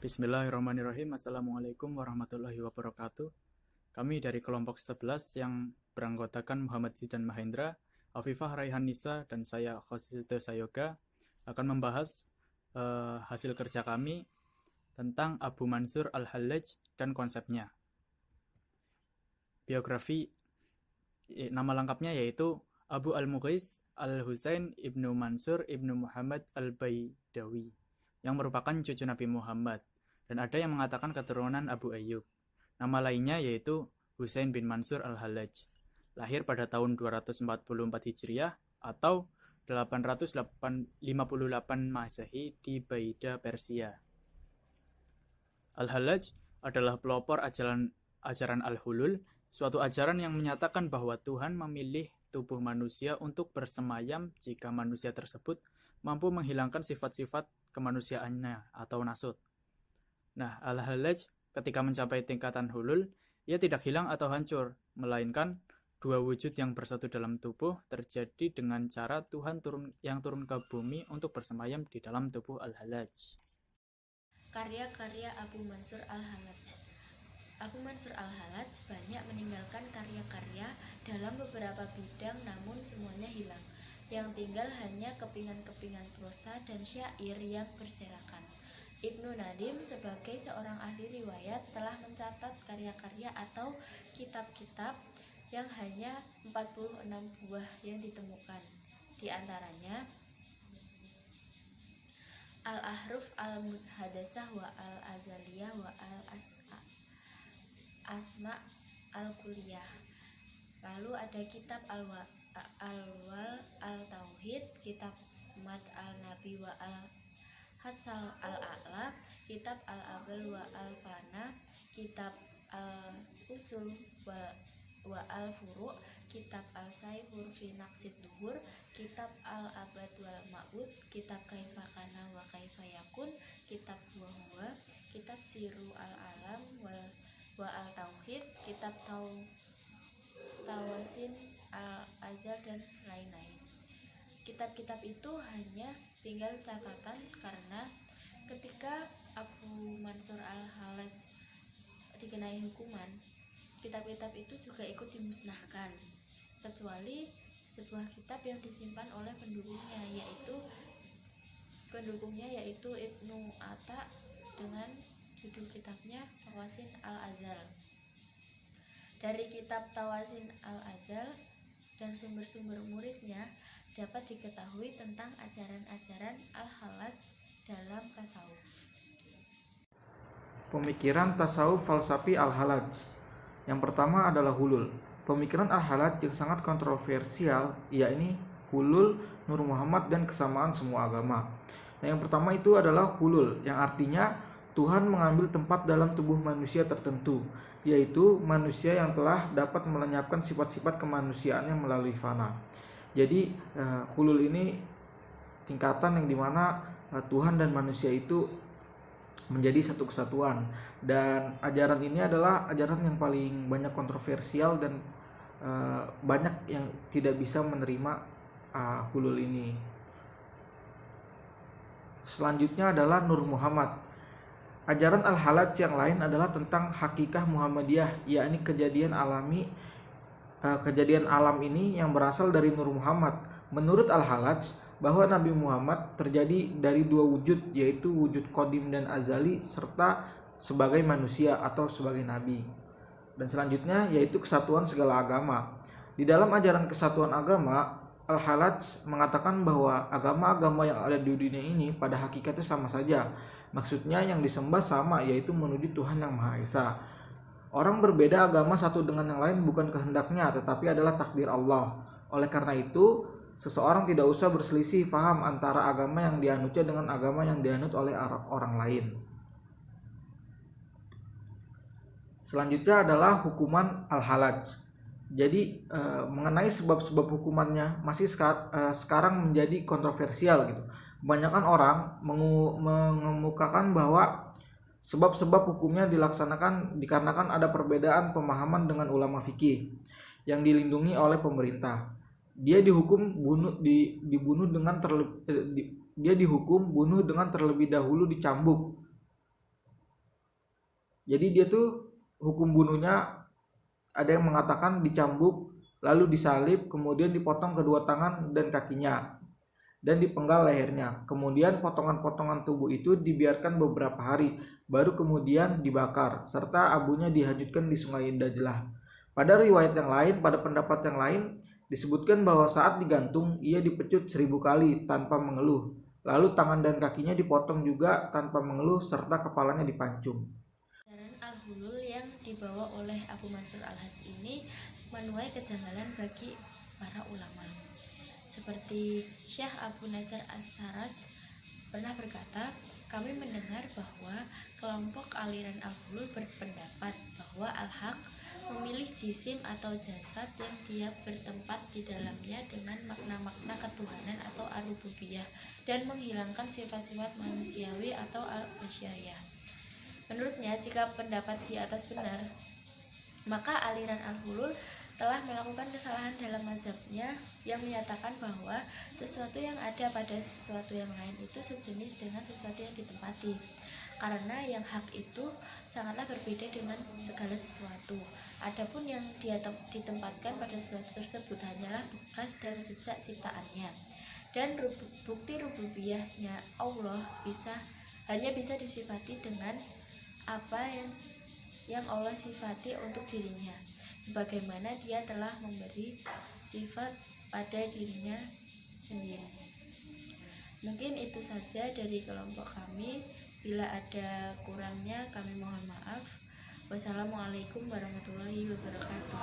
Bismillahirrahmanirrahim. Assalamualaikum warahmatullahi wabarakatuh. Kami dari kelompok 11 yang beranggotakan Muhammad Zidan Mahendra, Afifah Raihan Nisa, dan saya Khosito Sayoga akan membahas hasil kerja kami tentang Abu Mansur Al-Hallaj dan konsepnya. Biografi, nama lengkapnya yaitu Abu Al-Mughis Al-Husain Ibnu Mansur Ibnu Muhammad Al-Baidawi, yang merupakan cucu Nabi Muhammad, dan ada yang mengatakan keturunan Abu Ayyub. Nama lainnya yaitu Husain bin Mansur Al-Hallaj, lahir pada tahun 244 Hijriah atau 858 Masehi di Baida, Persia. Al-Hallaj adalah pelopor ajaran Al-Hulul, suatu ajaran yang menyatakan bahwa Tuhan memilih tubuh manusia untuk bersemayam jika manusia tersebut mampu menghilangkan sifat-sifat kemanusiaannya atau nasut. Nah, Al-Hallaj ketika mencapai tingkatan hulul, ia tidak hilang atau hancur, melainkan dua wujud yang bersatu dalam tubuh terjadi dengan cara Tuhan yang turun ke bumi untuk bersemayam di dalam tubuh Al-Hallaj. Karya-karya Abu Mansur Al-Hallaj. Abu Mansur Al-Hallaj banyak meninggalkan karya-karya dalam beberapa bidang, namun semuanya hilang. Yang tinggal hanya kepingan-kepingan prosa dan syair yang berserakan. Ibnu Nadim sebagai seorang ahli riwayat telah mencatat karya-karya atau kitab-kitab yang hanya 46 buah yang ditemukan. Di antaranya Al-Ahruf Al-Muhadasah wa Al-Azaliyah wa Al-Asma Al-Kuliyah. Lalu ada kitab Al-Wal Al-Tauhid, kitab Mad Al-Nabi wa Al-Hadsal Al-A'la, kitab Al-Abal wa Al-Fana, kitab Al-Usul wa Al-Furu', kitab Al-Saifur fi Naqsid Duhur, kitab Al-Abad wal Ma'bud, kitab Kaifa Kana wa Kaifa Yakun, kitab Huwa, kitab Siru Al-Alam wa Al-Tauhid, kitab Tawasin Al-Azhar, dan lain-lain. Kitab-kitab itu hanya tinggal catatan karena ketika Abu Mansur Al-Hallaj dikenai hukuman, kitab-kitab itu juga ikut dimusnahkan, kecuali sebuah kitab yang disimpan oleh pendukungnya yaitu Ibnu Atta dengan judul kitabnya Tawasin Al-Azhar. Dari kitab Tawasin Al-Azhar dan sumber-sumber muridnya dapat diketahui tentang ajaran-ajaran Al-Hallaj dalam tasawuf. Pemikiran tasawuf falsafi Al-Hallaj. Yang pertama adalah hulul. Pemikiran Al-Hallaj yang sangat kontroversial, yakni hulul, Nur Muhammad, dan kesamaan semua agama. Nah, yang pertama itu adalah hulul, yang artinya Tuhan mengambil tempat dalam tubuh manusia tertentu, yaitu manusia yang telah dapat melenyapkan sifat-sifat kemanusiaannya melalui fana. Jadi hulul ini tingkatan yang dimana Tuhan dan manusia itu menjadi satu kesatuan, dan ajaran ini adalah ajaran yang paling banyak kontroversial dan banyak yang tidak bisa menerima hulul ini. Selanjutnya adalah Nur Muhammad. Ajaran Al-Hallaj yang lain adalah tentang hakikah Muhammadiyah, yakni kejadian alam ini yang berasal dari Nur Muhammad. Menurut Al-Hallaj, bahwa Nabi Muhammad terjadi dari dua wujud, yaitu wujud qadim dan azali, serta sebagai manusia atau sebagai nabi. Dan selanjutnya yaitu kesatuan segala agama. Di dalam ajaran kesatuan agama, Al-Hallaj mengatakan bahwa agama-agama yang ada di dunia ini pada hakikatnya sama saja. Maksudnya yang disembah sama, yaitu menuju Tuhan yang Maha Esa. Orang berbeda agama satu dengan yang lain bukan kehendaknya, tetapi adalah takdir Allah. Oleh karena itu, seseorang tidak usah berselisih paham antara agama yang dianutnya dengan agama yang dianut oleh orang lain. Selanjutnya adalah hukuman Al-Hallaj. Jadi mengenai sebab-sebab hukumannya masih sekarang menjadi kontroversial gitu. Kebanyakan orang mengemukakan bahwa sebab-sebab hukumnya dilaksanakan dikarenakan ada perbedaan pemahaman dengan ulama fikih yang dilindungi oleh pemerintah. Dia dihukum bunuh dengan terlebih dahulu dicambuk Jadi dia tuh hukum bunuhnya ada yang mengatakan dicambuk, lalu disalib, kemudian dipotong kedua tangan dan kakinya, dan dipenggal lehernya. Kemudian potongan-potongan tubuh itu dibiarkan beberapa hari, baru kemudian dibakar, serta abunya dihanyutkan di sungai Dajlah. Pada riwayat yang lain, pada pendapat yang lain, disebutkan bahwa saat digantung, ia dipecut 1000 kali tanpa mengeluh. Lalu tangan dan kakinya dipotong juga tanpa mengeluh, serta kepalanya dipancung. Ajaran Al-Hulul yang dibawa oleh Abu Mansur Al-Hajj ini menuai kejanggalan bagi para ulama. Seperti Syekh Abu Nasr As-Sarraj pernah berkata, kami mendengar bahwa kelompok aliran Al-Hulul berpendapat bahwa Al-Haq memilih jisim atau jasad yang dia bertempat di dalamnya dengan makna-makna ketuhanan atau ar-rububiyah dan menghilangkan sifat-sifat manusiawi atau al-basyariyah. Menurutnya, jika pendapat di atas benar, maka aliran Al-Hulul telah melakukan kesalahan dalam mazhabnya yang menyatakan bahwa sesuatu yang ada pada sesuatu yang lain itu sejenis dengan sesuatu yang ditempati. Karena yang hak itu sangatlah berbeda dengan segala sesuatu. Adapun yang dia ditempatkan pada sesuatu tersebut hanyalah bekas dan jejak ciptaannya. Dan bukti rububiyahnya Allah hanya bisa disifati dengan apa yang Allah sifati untuk dirinya, sebagaimana dia telah memberi sifat pada dirinya sendiri. Mungkin itu saja dari kelompok kami. Bila ada kurangnya kami mohon maaf. Wassalamualaikum warahmatullahi wabarakatuh.